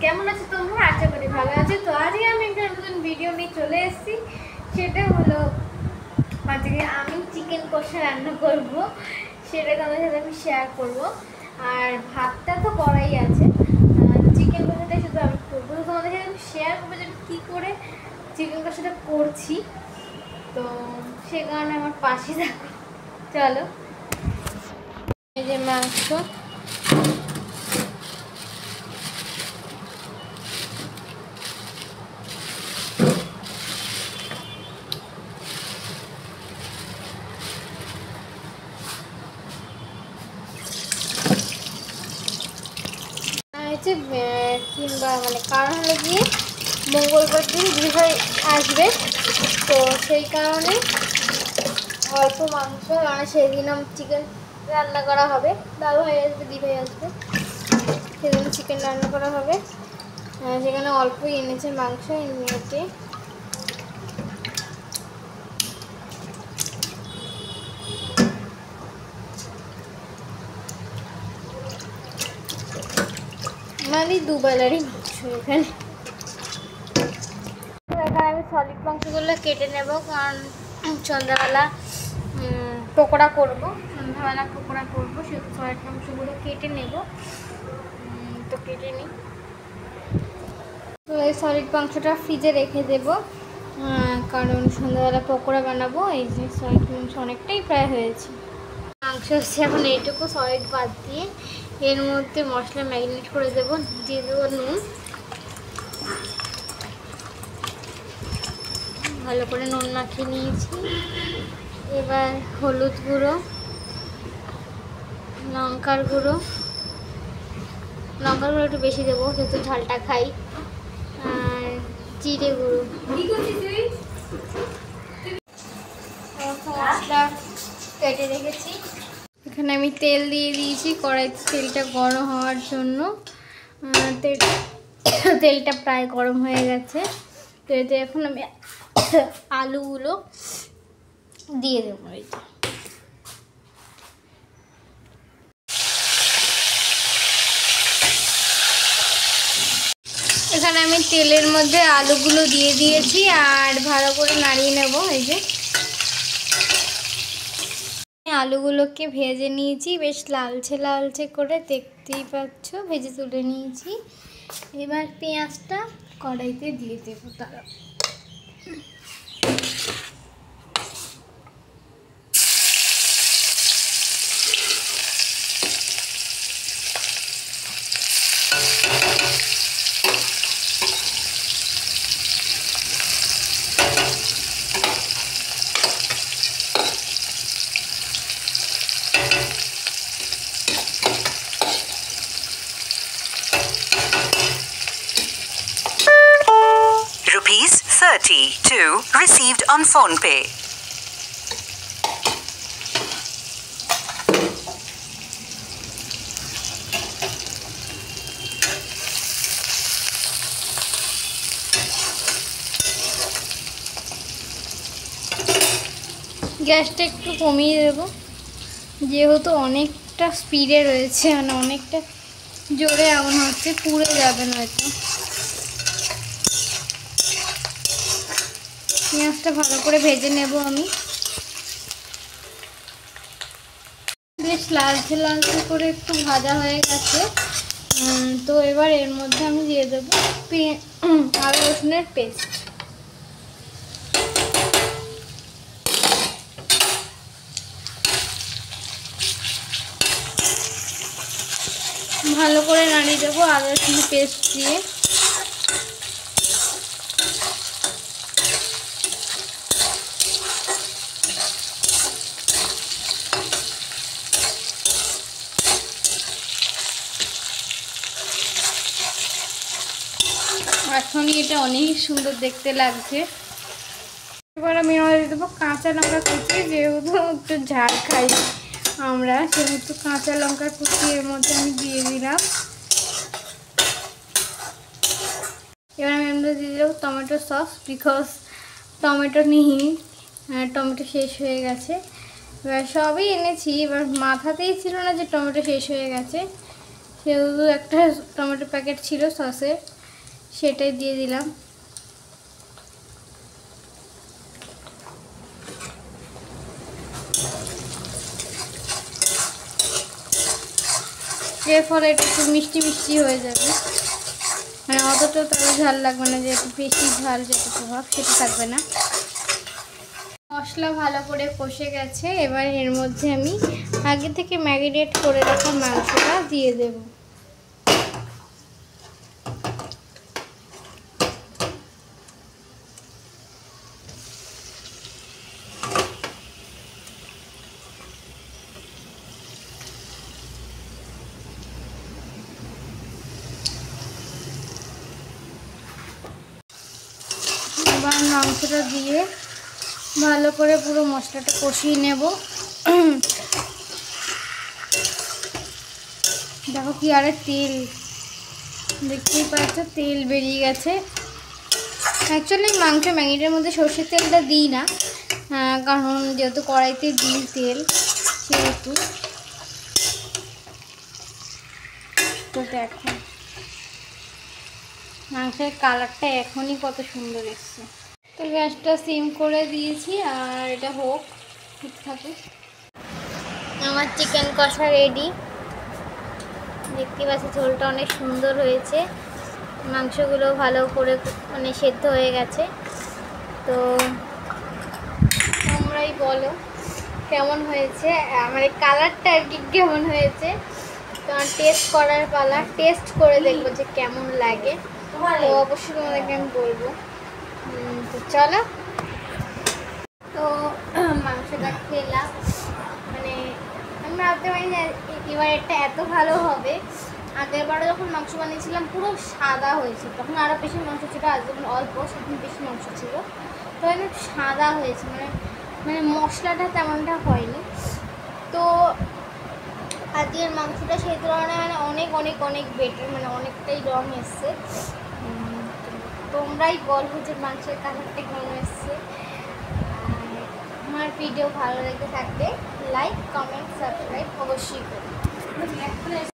কেমন আছো তোমরা? আশা করি ভালো আছো। তো আজকে আমি একটা নতুন ভিডিও নিয়ে চলে এসেছি। সেটা হলো আজকে আমি চিকেন কষা রান্না করব, সেটা তোমাদের সাথে আমি শেয়ার করব। আর ভাতটা তো করাই আছে, চিকেন কষাটাই শুধু আমি করবো। তো তোমাদের সাথে আমি শেয়ার করবো যে কী করে চিকেন কষাটা করছি। তো সে কারণে আমার পাশে থাকো। চলো, এই যে মাংস, কিংবা মানে কারণ হলো গিয়ে মঙ্গলবার দিন দিদিভাই আসবে, তো সেই কারণে অল্প মাংস, মানে সেদিন চিকেন রান্না করা হবে। দাদুভাই আসবে, দিদিভাই আসবে, সেদিন চিকেন রান্না করা হবে। সেখানে অল্পই এনেছে মাংস, এনেছে মানে দুবেলারই মাংস। এখানে আমি সলিড মাংসগুলো কেটে নেব, কারণ সন্ধ্যাবেলা পকোড়া করবো। সেহেতু সলিড মাংসগুলো কেটে নেব। তো কেটে নিই। তো এই সলিড মাংসটা ফ্রিজে রেখে দেব, কারণ সন্ধ্যাবেলা পকোড়া বানাবো। এই যে সলিড মাংস অনেকটাই প্রায় হয়েছে। মাংস হচ্ছে এখন এইটুকু সলিড বাদ দিয়ে এর মধ্যে মশলা ম্যারিনেট করে দেবো। দিয়ে দেবো নুন, ভালো করে নুন মাখিয়ে নিয়েছি। এবার হলুদ গুঁড়ো, লঙ্কার গুঁড়ো একটু বেশি দেবো যেহেতু ঝালটা খাই, আর জিরে গুঁড়ো। মশলা কেটে রেখেছি। এখানে আমি তেল দিয়ে দিয়েছি কড়াইতে, তেলটা গরম হওয়ার জন্য। তেলটা প্রায় গরম হয়ে গেছে। তো এতে এখন আমি আলুগুলো দিয়ে দেবো। এখানে আমি তেলের মধ্যে আলুগুলো দিয়ে দিয়েছি আর ভালো করে নাড়িয়ে নেব। এই যে আলুগুলোকে ভেজে নিয়েছি, বেশ লালচে লালচে করে, দেখতেই পাচ্ছ, ভেজে তুলে নিয়েছি। এবার পেঁয়াজটা কড়াইতে দিয়ে দেবো। তারা ₹32 received on PhonePe. গ্যাসটা একটু কমিয়ে দেবো, যেহেতু অনেকটা স্পিডে রয়েছে, মানে অনেকটা জোরে আগুন হচ্ছে, পুড়ে যাবে নয়তো। পেঁয়াজটা ভালো করে ভেজে নেব আমি, বেশ লালচে লালচে করে একটু ভাজা হয়ে গেছে। তো এবার এর মধ্যে আমি দিয়ে দেবো আদা রসুনের পেস্ট। ভালো করে নাড়িয়ে দেবো আদা রসুনের পেস্ট দিয়ে। এখনই এটা অনেক সুন্দর দেখতে লাগছে। এবার আমি দিয়ে দেবো কাঁচা লঙ্কা কুচি, যেহেতু একটু ঝাল খাই আমরা, সেহেতু কাঁচা লঙ্কা কুচি এর মধ্যে আমি দিয়ে দিলাম। এবার আমি এর মধ্যে দিয়ে দেবো টমেটো সস, বিকজ টমেটো নেই, টমেটো শেষ হয়ে গেছে। এবার সবই এনেছি, এবার মাথাতেই ছিল না যে টমেটো শেষ হয়ে গেছে, সেহেতু একটা টমেটো প্যাকেট ছিল সসের, সেটাই দিয়ে দিলাম। এর ফলে এটা একটু মিষ্টি মিষ্টি হয়ে যাবে, মানে অতটা তবে ঝাল লাগবে না, যে একটু বেশি ঝাল যেটা প্রভাব সেটা থাকবে না। মশলা ভালো করে কষে গেছে, এবার এর মধ্যে আমি আগে থেকে ম্যারিনেট করে রাখা মাংসটা দিয়ে দেব। এবার মাংসটা দিয়ে ভালো করে পুরো মশলাটা কষিয়ে নেব। দেখো কি আরে তেল, দেখতেই পাচ্ছ তেল বেরিয়ে গেছে। অ্যাকচুয়ালি মাংস ম্যাগিটার মধ্যে সর্ষের তেলটা দিই না, কারণ যেহেতু কড়াইতে দিই তেল, সেহেতু। তো দেখো মাংসের কালারটা এখনই কত সুন্দর এসছে। তো গ্যাসটা সিম করে দিয়েছি, আর এটা হোক, ঠিক থাকুক। আমার চিকেন কষা রেডি, দেখতে পাচ্ছি ঝোলটা অনেক সুন্দর হয়েছে, মাংসগুলো ভালো করে মানে সেদ্ধ হয়ে গেছে। তো তোমরাই বলো কেমন হয়েছে, আমার এই কালারটা আর কি কেমন হয়েছে। তোমার টেস্ট করার পালা, টেস্ট করে দেখবো যে কেমন লাগে, তো অবশ্যই তোমাদেরকে আমি বলবো। তো চলো, তো মাংসটা খেলাম, মানে আমি ভাবতে পারি না এবার এটা এত ভালো হবে। আগেরবারে যখন মাংস বানিয়েছিলাম পুরো সাদা হয়েছে, তখন আরও বেশি মাংস ছিল, আজ যখন অল্প সেখানে বেশি মাংস ছিল, তো একদম সাদা হয়েছে, মানে মশলাটা তেমনটা হয়নি। তো আজকের মাংসটা সেই তুলনায় মানে অনেক অনেক অনেক বেটার, মানে অনেকটাই রং এসছে। তোমরাই বলবো যে মাংসের কালারটা কেমন এসছে। আমার ভিডিও ভালো লেগে থাকলে লাইক, কমেন্ট, সাবস্ক্রাইব অবশ্যই করো।